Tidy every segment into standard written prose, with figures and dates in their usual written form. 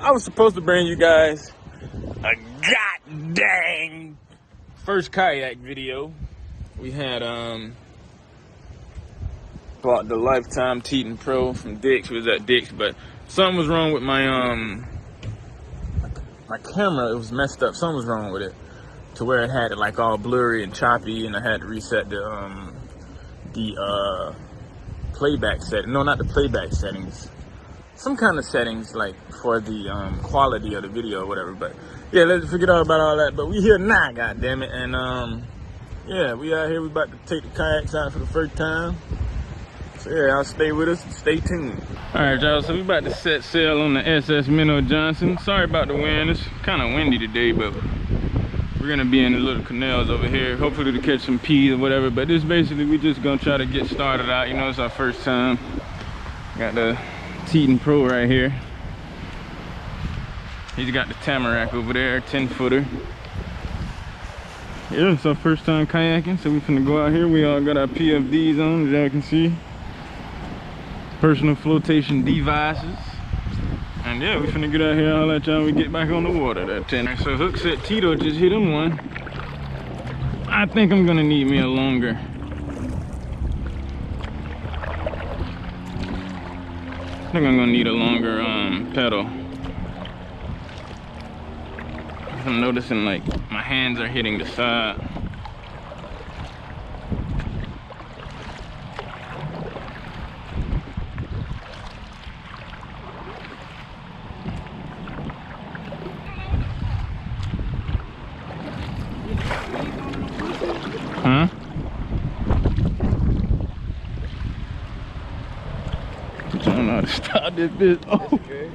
I was supposed to bring you guys a god dang first kayak video. We had bought the Lifetime Teton Pro from Dick's. It was at Dick's, but something was wrong with my my camera. It was messed up. Something was wrong with it to where it had it like all blurry and choppy, and I had to reset the playback setting. No, not the playback settings. Some kind of settings like for the quality of the video or whatever. But yeah, let's forget all about all that. But we here now, goddamn it, and yeah, we out here. We about to take the kayaks out for the first time. So yeah, y'all stay with us and stay tuned. All right, y'all, so we about to set sail on the SS Minnow Johnson. Sorry about the wind, it's kind of windy today, but we're gonna be in the little canals over here, hopefully to catch some peas or whatever. But this basically, we just gonna try to get started out. You know, it's our first time. Got the Teton Pro right here. He's got the Tamarack over there, 10-footer. Yeah, it's our first time kayaking, so we finna go out here. We all got our PFDs on, as y'all can see. Personal flotation devices. And yeah, we finna get out here. I'll let y'all we get back on the water. That 10. So Hook said Tito just hit him one. I think I'm gonna need me a longer. I think I'm gonna need a longer pedal. I'm noticing like my hands are hitting the side. Huh? I don't know how to start this bitch. Oh. Okay.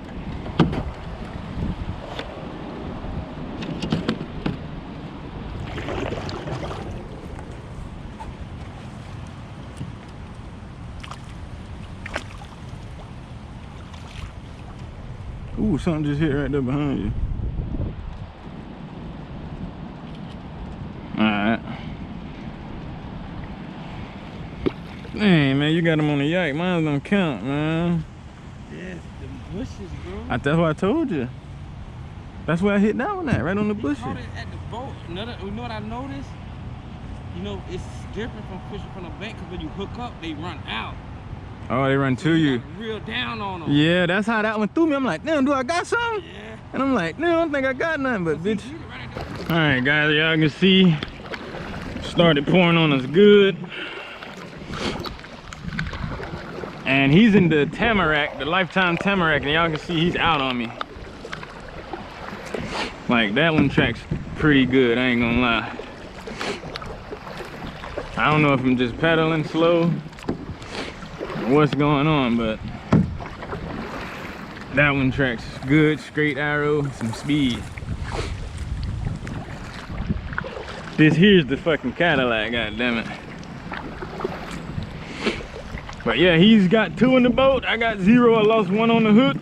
Ooh, something just hit right there behind you. Alright. Dang, man, you got them on the yak. Mine don't count, man. Yeah, the bushes, bro. That's what I told you. That's where I hit that one at, right on the bushes. Caught it at the boat. You know what I noticed? You know, it's different from fishing from the bank, because when you hook up, they run out. Oh, they run to you. Reel down on them. Yeah, that's how that one threw me. I'm like, damn, do I got something? Yeah. And I'm like, no, I don't think I got nothing, but bitch. All right, guys, y'all can see, started pouring on us good. And he's in the Tamarack, the Lifetime Tamarack, and y'all can see he's out on me. Like, that one tracks pretty good, I ain't gonna lie. I don't know if I'm just pedaling slow, what's going on, but that one tracks good, straight arrow, some speed. This here's the fucking Cadillac, goddammit. But yeah, he's got 2 in the boat, I got 0, I lost 1 on the hook.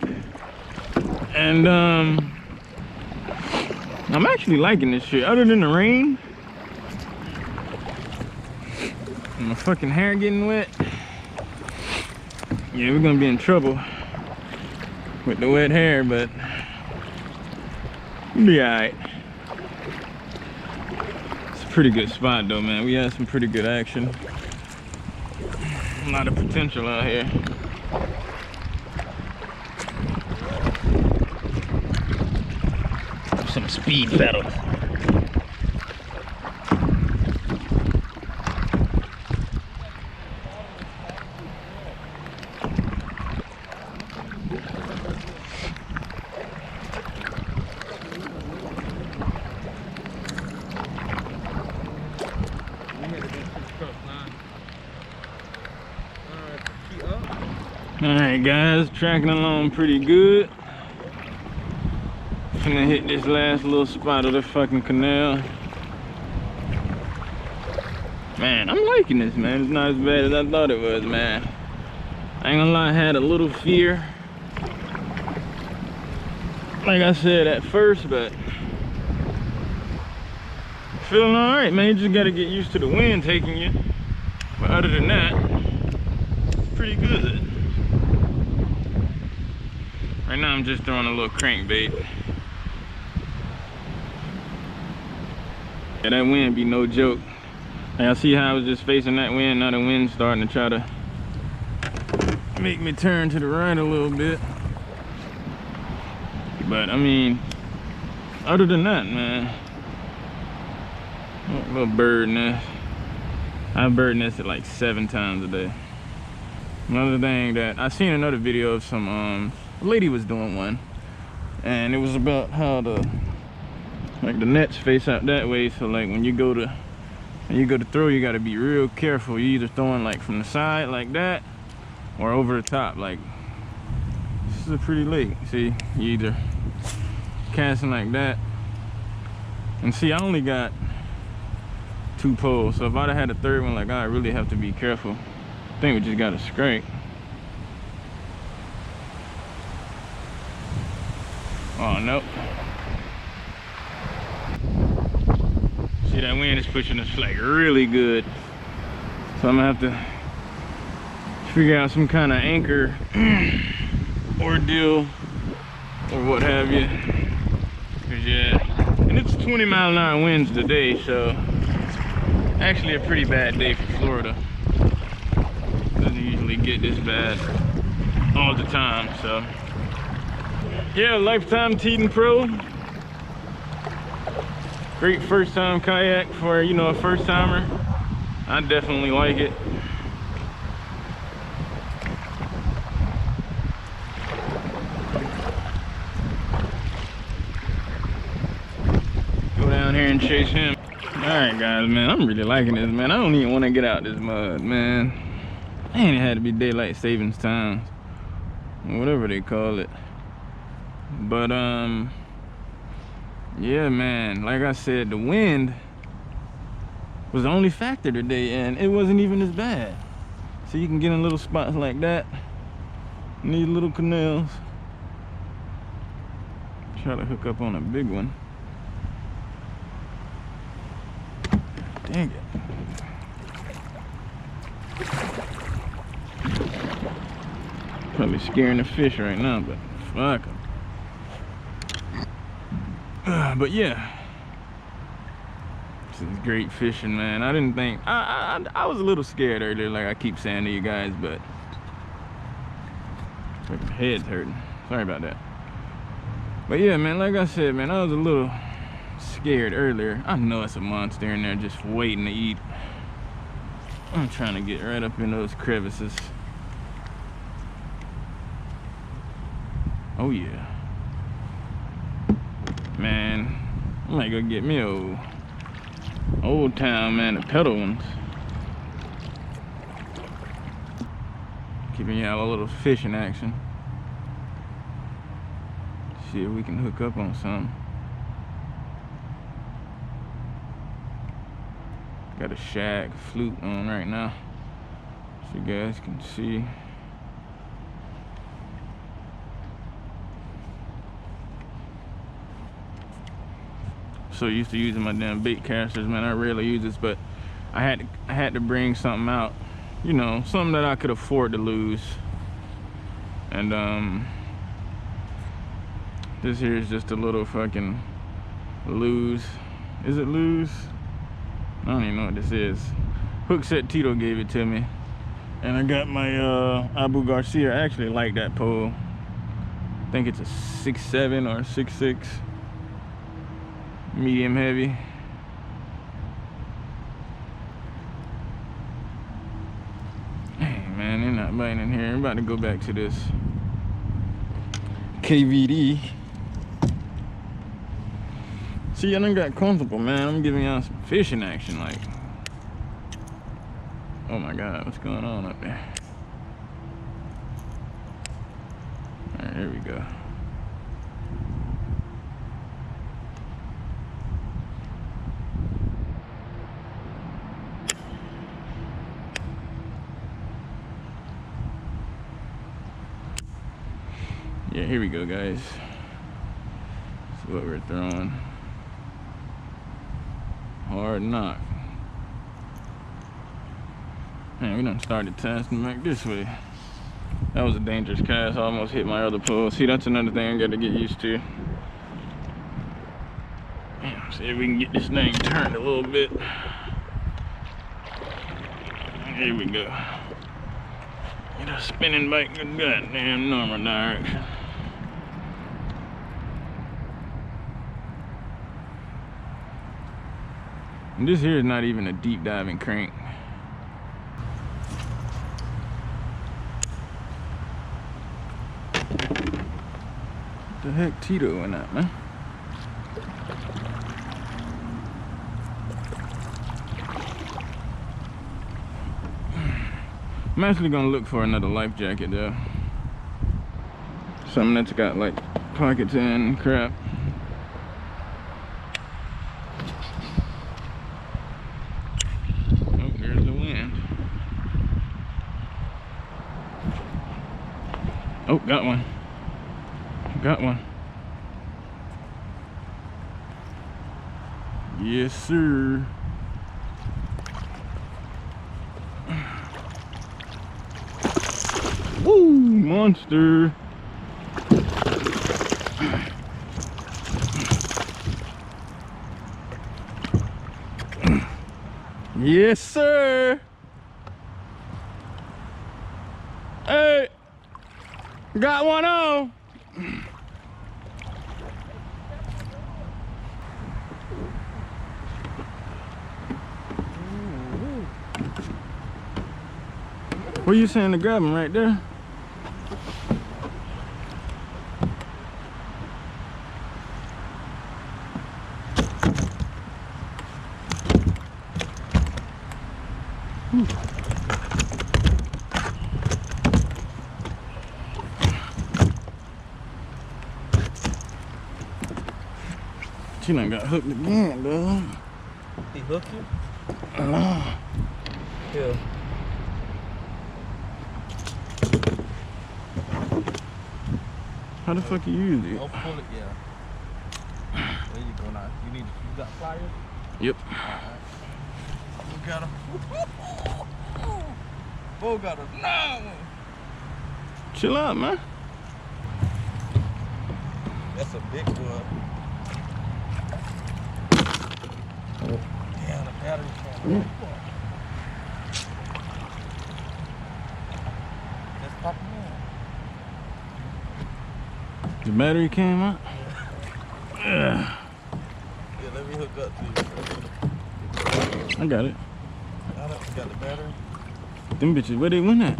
And I'm actually liking this shit, other than the rain. And my fucking hair getting wet. Yeah, we're gonna be in trouble with the wet hair, but we'll be alright. It's a pretty good spot though, man. We had some pretty good action. A lot of potential out here. Some speed pedals. Alright guys, tracking along pretty good. Gonna hit this last little spot of the fucking canal. Man, I'm liking this, man. It's not as bad as I thought it was, man. I ain't gonna lie, I had a little fear, like I said at first, but feeling alright, man. You just gotta get used to the wind taking you. But other than that, pretty good. Right now I'm just throwing a little crankbait. Yeah, that wind be no joke. Y'all see how I was just facing that wind? Now the wind's starting to try to make me turn to the right a little bit. But I mean, other than that, man, little bird nest. I bird nested like 7 times a day. Another thing that I seen another video of some lady was doing one, and it was about how the nets face out that way. So like when you go to throw, you got to be real careful. You either throwing like from the side like that, or over the top. Like this is a pretty lake. See, you either casting like that, and see, I only got 2 poles. So if I'd have had a third one, like I really have to be careful. I think we just got a scrape. Oh nope. See, that wind is pushing us like really good. So I'm gonna have to figure out some kind of anchor ordeal or what have you. Cause yeah, and it's 20-mile-an-hour winds today, so actually a pretty bad day for Florida. Doesn't usually get this bad all the time, so yeah, lifetime Teton Pro. Great first time kayak for, you know, a first timer. I definitely like it. Go down here and chase him. Alright guys, man, I'm really liking this, man. I don't even want to get out this mud, man. Man, it had to be daylight savings time, whatever they call it. But yeah, man, like I said, the wind was the only factor today, and it wasn't even as bad. So you can get in little spots like that, in these little canals. Try to hook up on a big one. Dang it. Probably scaring the fish right now, but fuck 'em. But yeah, this is great fishing, man. I didn't think I was a little scared earlier, like I keep saying to you guys, but my head's hurting. Sorry about that. But yeah, man, like I said, man, I was a little scared earlier. I know it's a monster in there just waiting to eat. I'm trying to get right up in those crevices. Oh yeah. Man, I might go get me a Old Town, man, the pedal ones. Keeping y'all a little fishing action. See if we can hook up on something. Got a shag flute on right now, so you guys can see. So used to using my damn bait casters, man. I rarely use this, but I had to bring something out, you know, something that I could afford to lose. And this here is just a little fucking lose. Is it lose? I don't even know what this is. Hook set Tito gave it to me, and I got my Abu Garcia. I actually like that pole. I think it's a 6'7" or 6'6". Medium heavy. Hey man, they're not biting in here. I'm about to go back to this KVD. See, I done got comfortable, man. I'm giving y'all some fishing action, like. Oh my God, what's going on up there? All right, here we go. Yeah, here we go, guys. That's what we're throwing. Hard knock. Man, we done started testing back this way. That was a dangerous cast. I almost hit my other pole. See, that's another thing I got to get used to. See if we can get this thing turned a little bit. Here we go. Get a spinning back in the goddamn normal direction. And this here is not even a deep diving crank. What the heck Tito in that, man? I'm actually gonna look for another life jacket though. Something that's got like pockets and crap. Oh, there's the wind. Oh, got one. Got one. Yes, sir. Woo, monster. Yes, sir. Hey, got one on. Where you saying to grab him? Right there? She done got hooked again, dog. He hooked you? No. Yeah. How the fuck you use it? Oh, pull it, yeah. There you go now. You got pliers? Yep. Alright. We got him. Bo got him. No! Chill out, man. That's a big one. Yeah, the battery can't. Let's pop him in. The battery came out? Yeah, let me hook up to you. I got it. You got the battery? Them bitches, where they went at?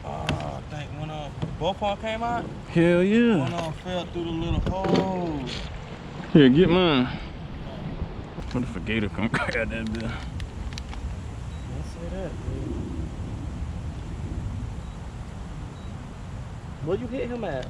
I think one of both of them came out. Hell One yeah. of them fell through the little hole. Here, get mine. What if a gator come got that bill? Don't say that, dude. Where you hit him at?